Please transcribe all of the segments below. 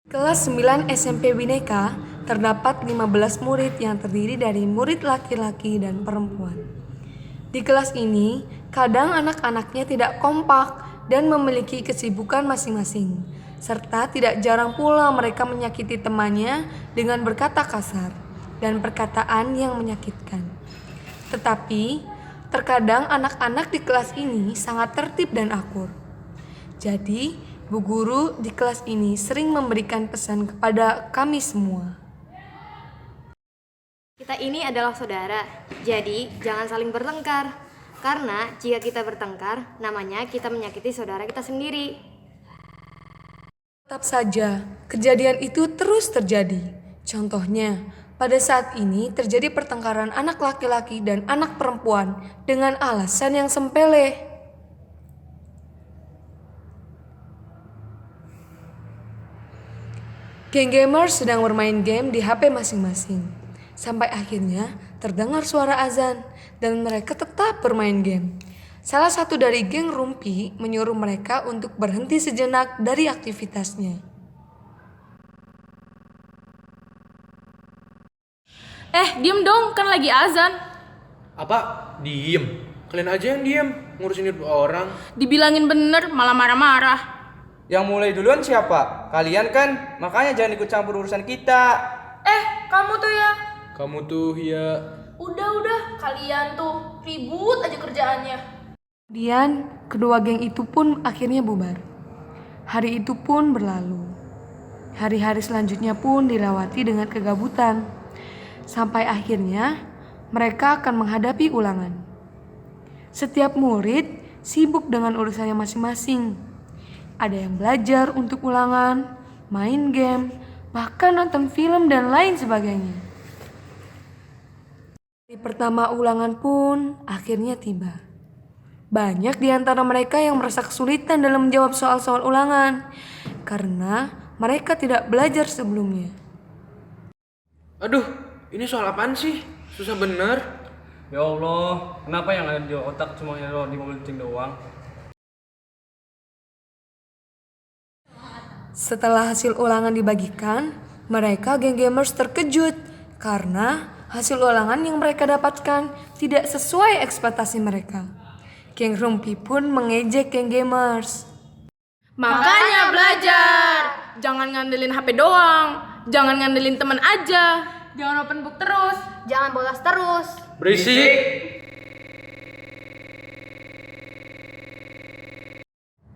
Kelas 9 SMP Bhinneka terdapat 15 murid yang terdiri dari murid laki-laki dan perempuan. Di kelas ini, kadang anak-anaknya tidak kompak dan memiliki kesibukan masing-masing, serta tidak jarang pula mereka menyakiti temannya dengan berkata kasar dan perkataan yang menyakitkan. Tetapi, terkadang anak-anak di kelas ini sangat tertib dan akur. Jadi, Bu Guru di kelas ini sering memberikan pesan kepada kami semua. Kita ini adalah saudara, jadi jangan saling bertengkar. Karena jika kita bertengkar, namanya kita menyakiti saudara kita sendiri. Tetap saja, kejadian itu terus terjadi. Contohnya, pada saat ini terjadi pertengkaran anak laki-laki dan anak perempuan dengan alasan yang sepele. Geng gamers sedang bermain game di HP masing-masing. Sampai akhirnya terdengar suara azan dan mereka tetap bermain game. Salah satu dari geng Rumpi menyuruh mereka untuk berhenti sejenak dari aktivitasnya. Diem dong, kan lagi azan. Apa? Diem? Kalian aja yang diem, ngurusin hidup orang. Dibilangin bener, malah marah-marah. Yang mulai duluan siapa? Kalian kan? Makanya jangan ikut campur urusan kita. Kamu tuh ya. Kamu tuh ya... Udah, kalian tuh ribut aja kerjaannya. Kemudian, kedua geng itu pun akhirnya bubar. Hari itu pun berlalu. Hari-hari selanjutnya pun dilewati dengan kegabutan. Sampai akhirnya, mereka akan menghadapi ulangan. Setiap murid sibuk dengan urusannya masing-masing. Ada yang belajar untuk ulangan, main game, bahkan nonton film dan lain sebagainya. Hari pertama ulangan pun akhirnya tiba. Banyak di antara mereka yang merasa kesulitan dalam menjawab soal-soal ulangan karena mereka tidak belajar sebelumnya. Aduh, ini soal apaan sih? Susah bener. Ya Allah, kenapa yang ada di otak cuma error di mobil ting doang? Setelah hasil ulangan dibagikan, mereka geng gamers terkejut karena hasil ulangan yang mereka dapatkan tidak sesuai ekspektasi mereka. Geng Rumpi pun mengejek geng gamers. Makanya belajar. Jangan ngandelin HP doang. Jangan ngandelin teman aja. Jangan open book terus. Jangan bolos terus. Berisik!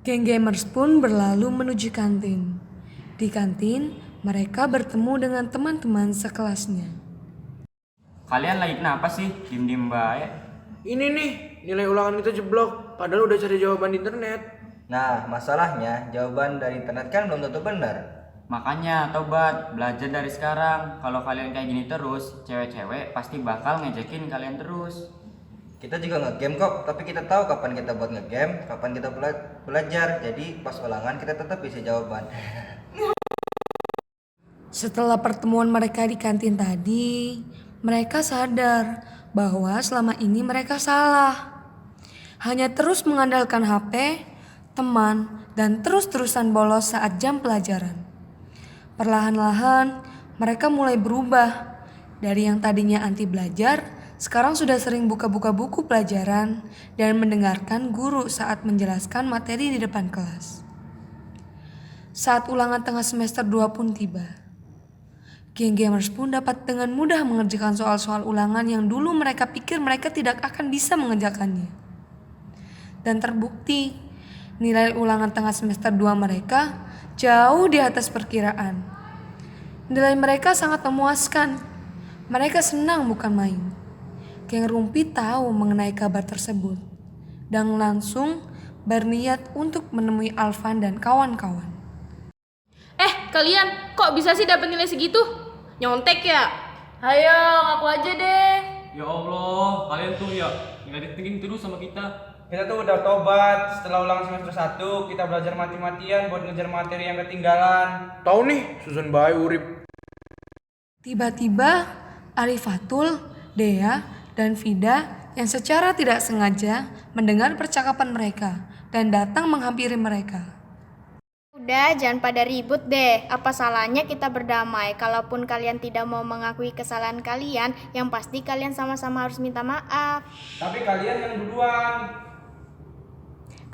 Geng gamers pun berlalu menuju kantin. Di kantin, mereka bertemu dengan teman-teman sekelasnya. Kalian lagi kenapa sih? Diem-diem baik. Ini nih, nilai ulangan kita jeblok. Padahal udah cari jawaban di internet. Nah, masalahnya jawaban dari internet kan belum tentu benar. Makanya tobat, belajar dari sekarang. Kalau kalian kayak gini terus, cewek-cewek pasti bakal ngejekin kalian terus. Kita juga nge-game kok, tapi kita tahu kapan kita buat nge-game, kapan kita belajar. Jadi pas ulangan kita tetap bisa jawaban. Setelah pertemuan mereka di kantin tadi, mereka sadar bahwa selama ini mereka salah. Hanya terus mengandalkan HP, teman, dan terus-terusan bolos saat jam pelajaran. Perlahan-lahan, mereka mulai berubah. Dari yang tadinya anti belajar, sekarang sudah sering buka-buka buku pelajaran dan mendengarkan guru saat menjelaskan materi di depan kelas. Saat ulangan tengah semester 2 pun tiba. Geng gamers pun dapat dengan mudah mengerjakan soal-soal ulangan yang dulu mereka pikir mereka tidak akan bisa mengerjakannya. Dan terbukti, nilai ulangan tengah semester 2 mereka jauh di atas perkiraan. Nilai mereka sangat memuaskan. Mereka senang bukan main. Geng Rumpi tahu mengenai kabar tersebut dan langsung berniat untuk menemui Alvan dan kawan-kawan. Kalian kok bisa sih dapat nilai segitu? Nyontek ya? Ayo, ngaku aja deh. Ya Allah, kalian tuh ya nggak tinggi terus sama kita. Kita tuh udah tobat, setelah ulangan semester 1 kita belajar mati-matian buat ngejar materi yang ketinggalan. Tahu nih, Susan Bae urip. Tiba-tiba Arifatul, Dea, dan Vida yang secara tidak sengaja mendengar percakapan mereka dan datang menghampiri mereka. Udah, jangan pada ribut deh. Apa salahnya kita berdamai? Kalaupun kalian tidak mau mengakui kesalahan kalian, yang pasti kalian sama-sama harus minta maaf. Tapi kalian yang duluan.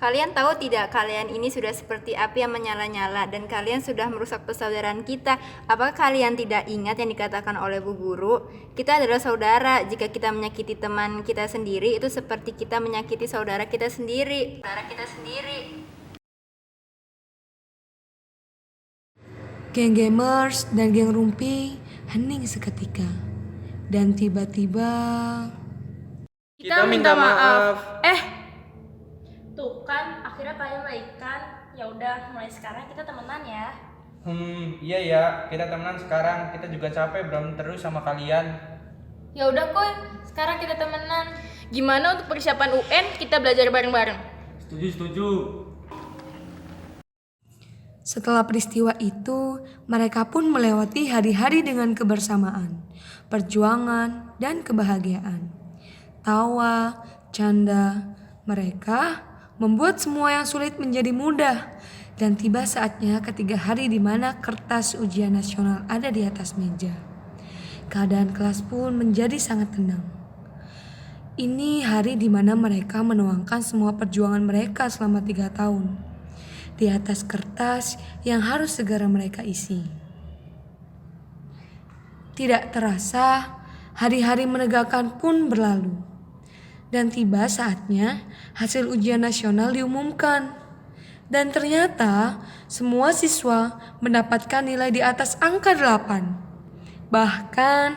Kalian tahu tidak, kalian ini sudah seperti api yang menyala-nyala dan kalian sudah merusak persaudaraan kita. Apakah kalian tidak ingat yang dikatakan oleh Bu Guru? Kita adalah saudara. Jika kita menyakiti teman kita sendiri, itu seperti kita menyakiti saudara kita sendiri. Geng gamers dan geng rumpi hening seketika. Dan tiba-tiba Kita minta maaf. Tuh kan, akhirnya kalian baikan. Ya udah, mulai sekarang kita temenan ya. Iya ya, kita temenan sekarang. Kita juga capek berantem terus sama kalian. Ya udah Koy, sekarang kita temenan. Gimana untuk persiapan UN kita belajar bareng-bareng? Setuju. setelah peristiwa itu, mereka pun melewati hari-hari dengan kebersamaan, perjuangan, dan kebahagiaan. Tawa, canda, mereka membuat semua yang sulit menjadi mudah. Dan tiba saatnya ketiga hari di mana kertas ujian nasional ada di atas meja. Keadaan kelas pun menjadi sangat tenang. Ini hari di mana mereka menuangkan semua perjuangan mereka selama 3 tahun di atas kertas yang harus segera mereka isi. Tidak terasa, hari-hari menegakkan pun berlalu. Dan tiba saatnya hasil ujian nasional diumumkan. Dan ternyata semua siswa mendapatkan nilai di atas angka 8. Bahkan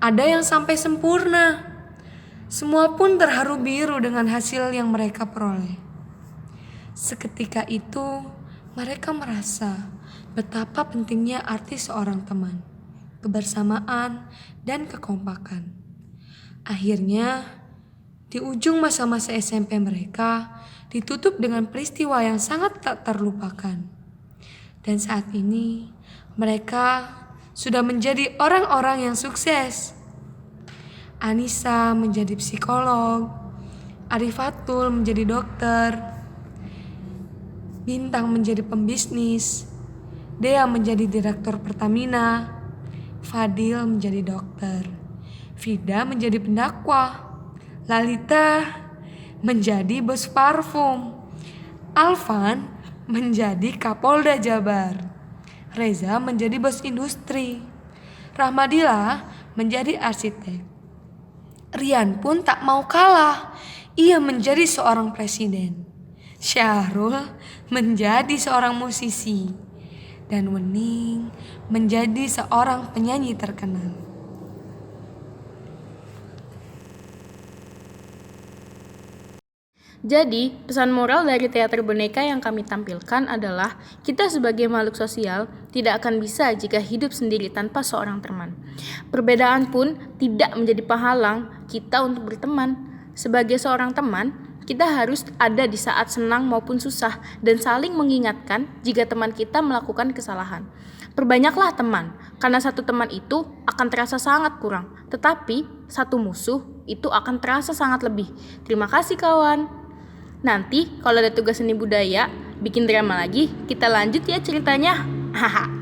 ada yang sampai sempurna. Semua pun terharu biru dengan hasil yang mereka peroleh. Seketika itu mereka merasa betapa pentingnya arti seorang teman, kebersamaan, dan kekompakan. Akhirnya di ujung masa-masa SMP mereka ditutup dengan peristiwa yang sangat tak terlupakan. Dan saat ini mereka sudah menjadi orang-orang yang sukses. Anissa menjadi psikolog, Arifatul menjadi dokter, Bintang menjadi pembisnis, Dea menjadi direktur Pertamina, Fadil menjadi dokter, Vida menjadi pendakwah, Lalita menjadi bos parfum, Alvan menjadi Kapolda Jabar, Reza menjadi bos industri, Rahmadila menjadi arsitek. Rian pun tak mau kalah, ia menjadi seorang presiden. Syahrul menjadi seorang musisi, dan Wening menjadi seorang penyanyi terkenal. Jadi, pesan moral dari teater boneka yang kami tampilkan adalah kita sebagai makhluk sosial tidak akan bisa jika hidup sendiri tanpa seorang teman. Perbedaan pun tidak menjadi penghalang kita untuk berteman. Sebagai seorang teman, kita harus ada di saat senang maupun susah dan saling mengingatkan jika teman kita melakukan kesalahan. Perbanyaklah teman, karena satu teman itu akan terasa sangat kurang, tetapi satu musuh itu akan terasa sangat lebih. Terima kasih kawan. Nanti kalau ada tugas seni budaya, bikin drama lagi, kita lanjut ya ceritanya. Haha.